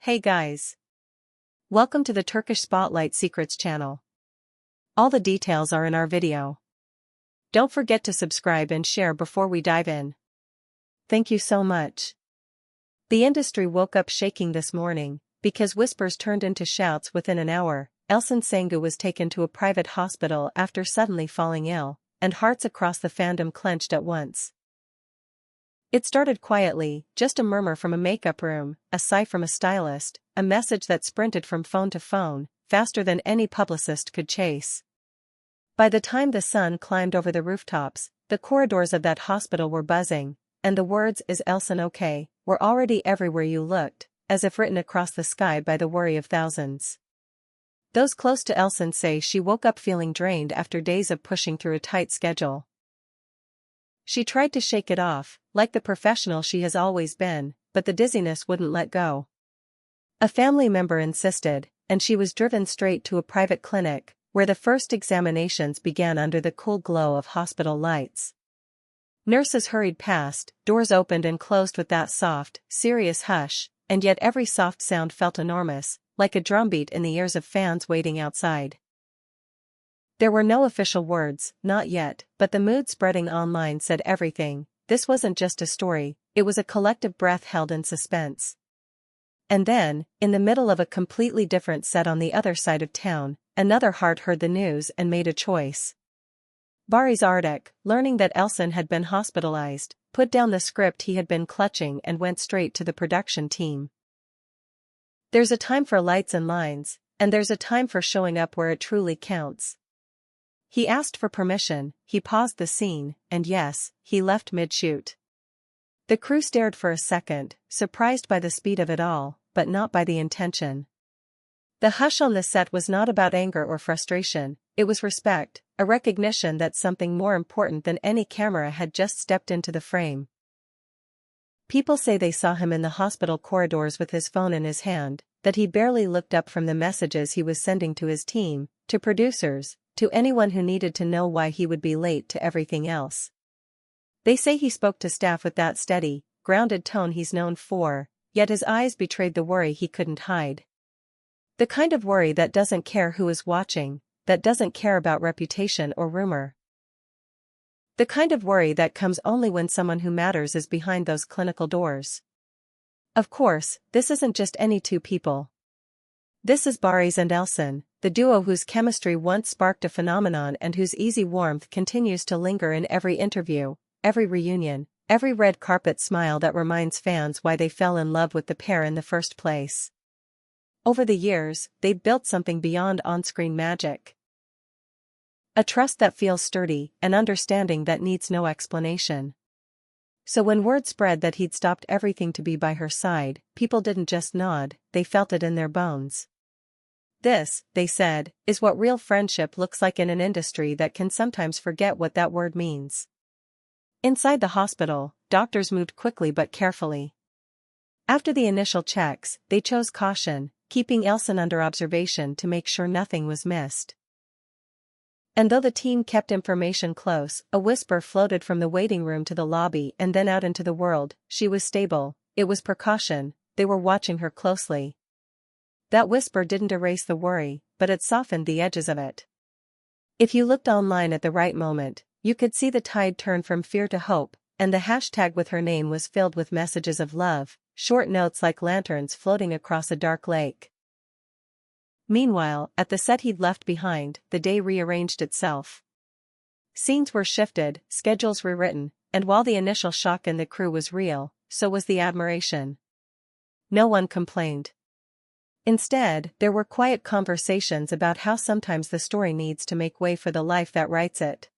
Hey guys! Welcome to the Turkish Spotlight Secrets channel. All the details are in our video. Don't forget to subscribe and share before we dive in. Thank you so much. The industry woke up shaking this morning, because whispers turned into shouts within an hour. Elsen Sangu was taken to a private hospital after suddenly falling ill, and hearts across the fandom clenched at once. It started quietly, just a murmur from a makeup room, a sigh from a stylist, a message that sprinted from phone to phone, faster than any publicist could chase. By the time the sun climbed over the rooftops, the corridors of that hospital were buzzing, and the words "Is Elsen okay?" were already everywhere you looked, as if written across the sky by the worry of thousands. Those close to Elsen say she woke up feeling drained after days of pushing through a tight schedule. She tried to shake it off, like the professional she has always been, but the dizziness wouldn't let go. A family member insisted, and she was driven straight to a private clinic, where the first examinations began under the cool glow of hospital lights. Nurses hurried past, doors opened and closed with that soft, serious hush, and yet every soft sound felt enormous, like a drumbeat in the ears of fans waiting outside. There were no official words, not yet, but the mood spreading online said everything. This wasn't just a story, it was a collective breath held in suspense. And then, in the middle of a completely different set on the other side of town, another heart heard the news and made a choice. Baris Arduc, learning that Elsen had been hospitalized, put down the script he had been clutching and went straight to the production team. There's a time for lights and lines, and there's a time for showing up where it truly counts. He asked for permission, he paused the scene, and yes, he left mid-shoot. The crew stared for a second, surprised by the speed of it all, but not by the intention. The hush on the set was not about anger or frustration, it was respect, a recognition that something more important than any camera had just stepped into the frame. People say they saw him in the hospital corridors with his phone in his hand, that he barely looked up from the messages he was sending to his team, to producers, to anyone who needed to know why he would be late to everything else. They say he spoke to staff with that steady, grounded tone he's known for, yet his eyes betrayed the worry he couldn't hide. The kind of worry that doesn't care who is watching, that doesn't care about reputation or rumor. The kind of worry that comes only when someone who matters is behind those clinical doors. Of course, this isn't just any two people. This is Baris and Elsen, the duo whose chemistry once sparked a phenomenon and whose easy warmth continues to linger in every interview, every reunion, every red carpet smile that reminds fans why they fell in love with the pair in the first place. Over the years, they've built something beyond on-screen magic. A trust that feels sturdy, an understanding that needs no explanation. So when word spread that he'd stopped everything to be by her side, people didn't just nod, they felt it in their bones. This, they said, is what real friendship looks like in an industry that can sometimes forget what that word means. Inside the hospital, doctors moved quickly but carefully. After the initial checks, they chose caution, keeping Elsen under observation to make sure nothing was missed. And though the team kept information close, a whisper floated from the waiting room to the lobby and then out into the world. She was stable, it was precaution, they were watching her closely. That whisper didn't erase the worry, but it softened the edges of it. If you looked online at the right moment, you could see the tide turn from fear to hope, and the hashtag with her name was filled with messages of love, short notes like lanterns floating across a dark lake. Meanwhile, at the set he'd left behind, the day rearranged itself. Scenes were shifted, schedules rewritten, and while the initial shock in the crew was real, so was the admiration. No one complained. Instead, there were quiet conversations about how sometimes the story needs to make way for the life that writes it.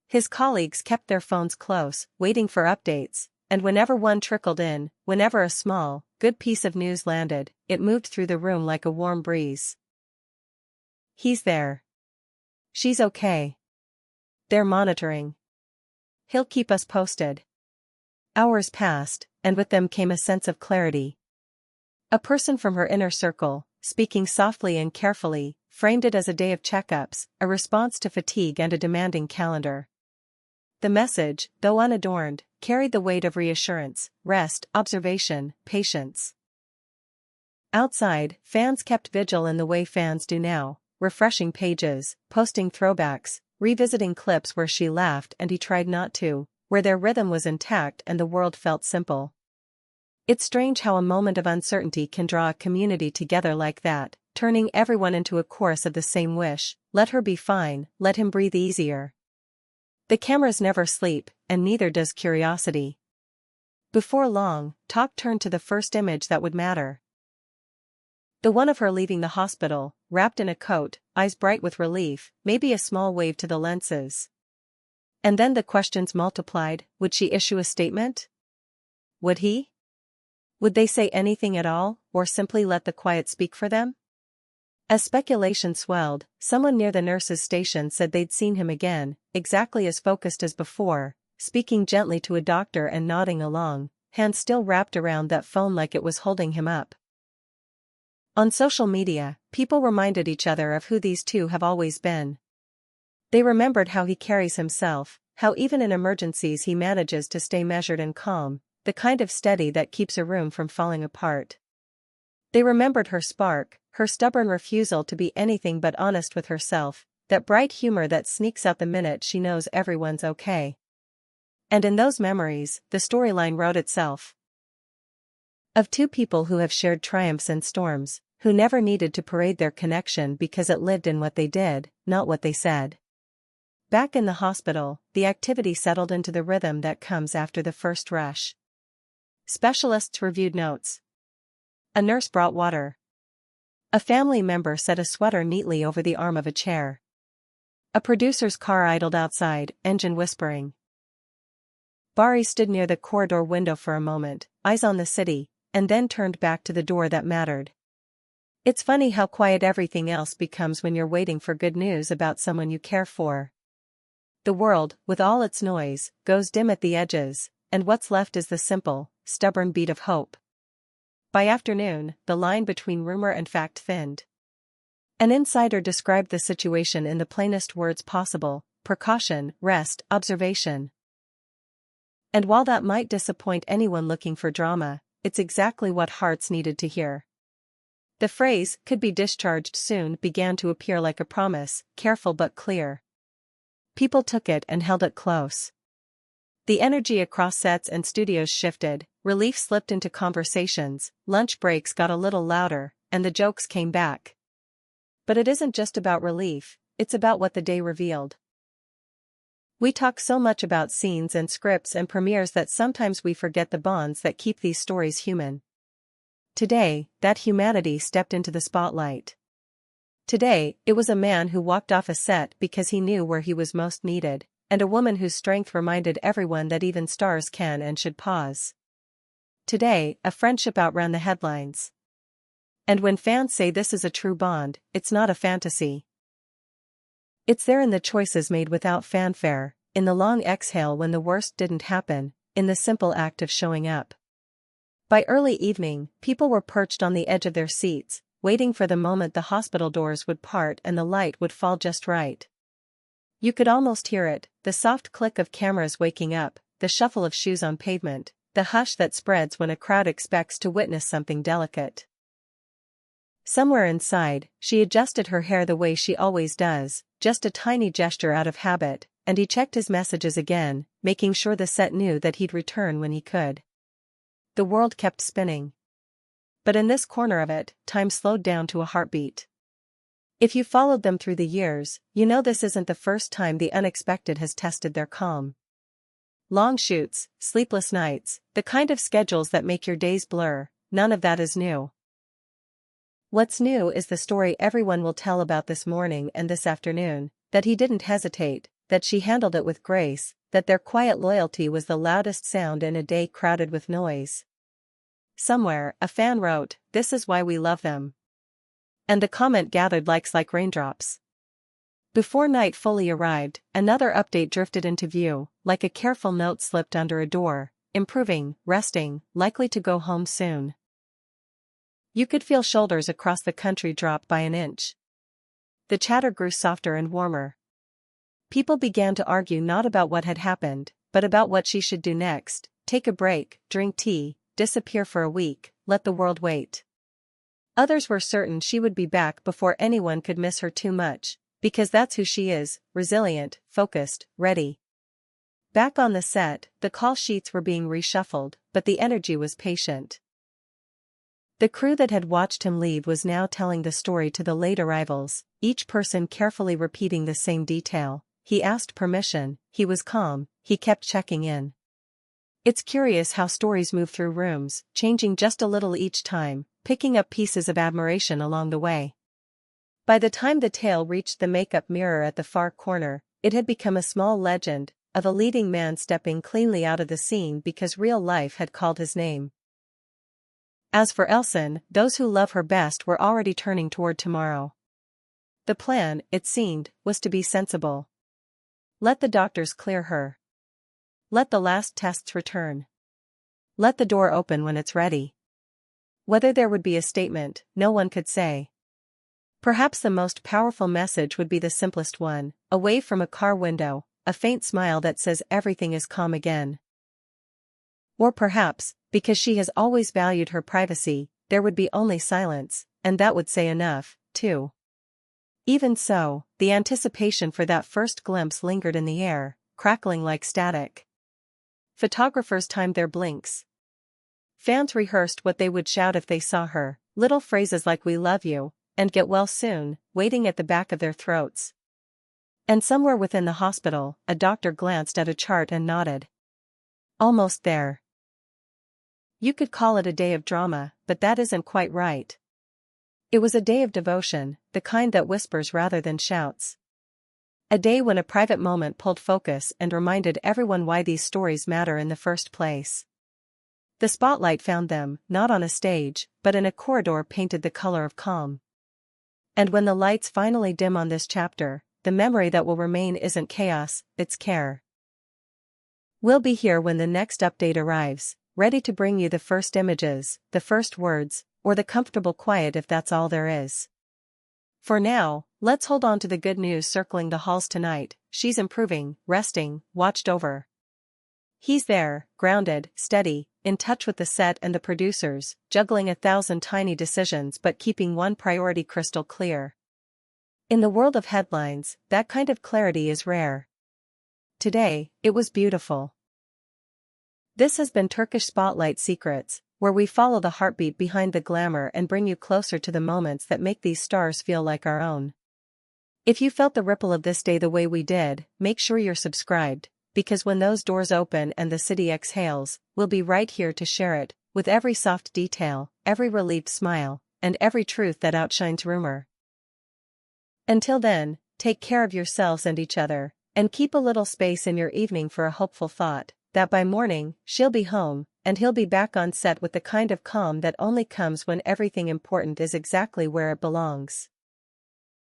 His colleagues kept their phones close, waiting for updates, and whenever one trickled in, whenever a small, good piece of news landed, it moved through the room like a warm breeze. He's there. She's okay. They're monitoring. He'll keep us posted. Hours passed, and with them came a sense of clarity. A person from her inner circle, speaking softly and carefully, framed it as a day of checkups, a response to fatigue and a demanding calendar. The message, though unadorned, carried the weight of reassurance, rest, observation, patience. Outside, fans kept vigil in the way fans do now, refreshing pages, posting throwbacks, revisiting clips where she laughed and he tried not to, where their rhythm was intact and the world felt simple. It's strange how a moment of uncertainty can draw a community together like that, turning everyone into a chorus of the same wish: let her be fine, let him breathe easier. The cameras never sleep, and neither does curiosity. Before long, talk turned to the first image that would matter. The one of her leaving the hospital, wrapped in a coat, eyes bright with relief, maybe a small wave to the lenses. And then the questions multiplied: would she issue a statement? Would he? Would they say anything at all, or simply let the quiet speak for them? As speculation swelled, someone near the nurse's station said they'd seen him again, exactly as focused as before, speaking gently to a doctor and nodding along, hands still wrapped around that phone like it was holding him up. On social media, people reminded each other of who these two have always been. They remembered how he carries himself, how even in emergencies he manages to stay measured and calm, the kind of steady that keeps a room from falling apart. They remembered her spark, her stubborn refusal to be anything but honest with herself, that bright humor that sneaks out the minute she knows everyone's okay. And in those memories, the storyline wrote itself. Of two people who have shared triumphs and storms, who never needed to parade their connection because it lived in what they did, not what they said. Back in the hospital, the activity settled into the rhythm that comes after the first rush. Specialists reviewed notes. A nurse brought water. A family member set a sweater neatly over the arm of a chair. A producer's car idled outside, engine whispering. Baris stood near the corridor window for a moment, eyes on the city, and then turned back to the door that mattered. It's funny how quiet everything else becomes when you're waiting for good news about someone you care for. The world, with all its noise, goes dim at the edges, and what's left is the simple, stubborn beat of hope. By afternoon, the line between rumor and fact thinned. An insider described the situation in the plainest words possible: precaution, rest, observation. And while that might disappoint anyone looking for drama, it's exactly what hearts needed to hear. The phrase, "could be discharged soon," began to appear like a promise, careful but clear. People took it and held it close. The energy across sets and studios shifted, relief slipped into conversations, lunch breaks got a little louder, and the jokes came back. But it isn't just about relief, it's about what the day revealed. We talk so much about scenes and scripts and premieres that sometimes we forget the bonds that keep these stories human. Today, that humanity stepped into the spotlight. Today, it was a man who walked off a set because he knew where he was most needed, and a woman whose strength reminded everyone that even stars can and should pause. Today, a friendship outran the headlines. And when fans say this is a true bond, it's not a fantasy. It's there in the choices made without fanfare, in the long exhale when the worst didn't happen, in the simple act of showing up. By early evening, people were perched on the edge of their seats, waiting for the moment the hospital doors would part and the light would fall just right. You could almost hear it, the soft click of cameras waking up, the shuffle of shoes on pavement, the hush that spreads when a crowd expects to witness something delicate. Somewhere inside, she adjusted her hair the way she always does, just a tiny gesture out of habit, and he checked his messages again, making sure the set knew that he'd return when he could. The world kept spinning. But in this corner of it, time slowed down to a heartbeat. If you followed them through the years, you know this isn't the first time the unexpected has tested their calm. Long shoots, sleepless nights, the kind of schedules that make your days blur, none of that is new. What's new is the story everyone will tell about this morning and this afternoon, that he didn't hesitate, that she handled it with grace, that their quiet loyalty was the loudest sound in a day crowded with noise. Somewhere, a fan wrote, "This is why we love them." And the comment gathered likes like raindrops. Before night fully arrived, another update drifted into view, like a careful note slipped under a door: improving, resting, likely to go home soon. You could feel shoulders across the country drop by an inch. The chatter grew softer and warmer. People began to argue not about what had happened, but about what she should do next: take a break, drink tea, disappear for a week, let the world wait. Others were certain she would be back before anyone could miss her too much, because that's who she is, resilient, focused, ready. Back on the set, the call sheets were being reshuffled, but the energy was patient. The crew that had watched him leave was now telling the story to the late arrivals, each person carefully repeating the same detail. He asked permission, he was calm, he kept checking in. It's curious how stories move through rooms, changing just a little each time, picking up pieces of admiration along the way. By the time the tale reached the makeup mirror at the far corner, it had become a small legend of a leading man stepping cleanly out of the scene because real life had called his name. As for Elsen, those who love her best were already turning toward tomorrow. The plan, it seemed, was to be sensible. Let the doctors clear her. Let the last tests return. Let the door open when it's ready. Whether there would be a statement, no one could say. Perhaps the most powerful message would be the simplest one, away from a car window, a faint smile that says everything is calm again. Or perhaps, because she has always valued her privacy, there would be only silence, and that would say enough, too. Even so, the anticipation for that first glimpse lingered in the air, crackling like static. Photographers timed their blinks. Fans rehearsed what they would shout if they saw her, little phrases like "we love you," and "get well soon," waiting at the back of their throats. And somewhere within the hospital, a doctor glanced at a chart and nodded. Almost there. You could call it a day of drama, but that isn't quite right. It was a day of devotion, the kind that whispers rather than shouts. A day when a private moment pulled focus and reminded everyone why these stories matter in the first place. The spotlight found them, not on a stage, but in a corridor painted the color of calm. And when the lights finally dim on this chapter, the memory that will remain isn't chaos, it's care. We'll be here when the next update arrives, ready to bring you the first images, the first words, or the comfortable quiet if that's all there is. For now, let's hold on to the good news circling the halls tonight. She's improving, resting, watched over. He's there, grounded, steady, in touch with the set and the producers, juggling 1,000 tiny decisions but keeping one priority crystal clear. In the world of headlines, that kind of clarity is rare. Today, it was beautiful. This has been Turkish Spotlight Secrets, where we follow the heartbeat behind the glamour and bring you closer to the moments that make these stars feel like our own. If you felt the ripple of this day the way we did, make sure you're subscribed, because when those doors open and the city exhales, we'll be right here to share it, with every soft detail, every relieved smile, and every truth that outshines rumor. Until then, take care of yourselves and each other, and keep a little space in your evening for a hopeful thought, that by morning, she'll be home, and he'll be back on set with the kind of calm that only comes when everything important is exactly where it belongs.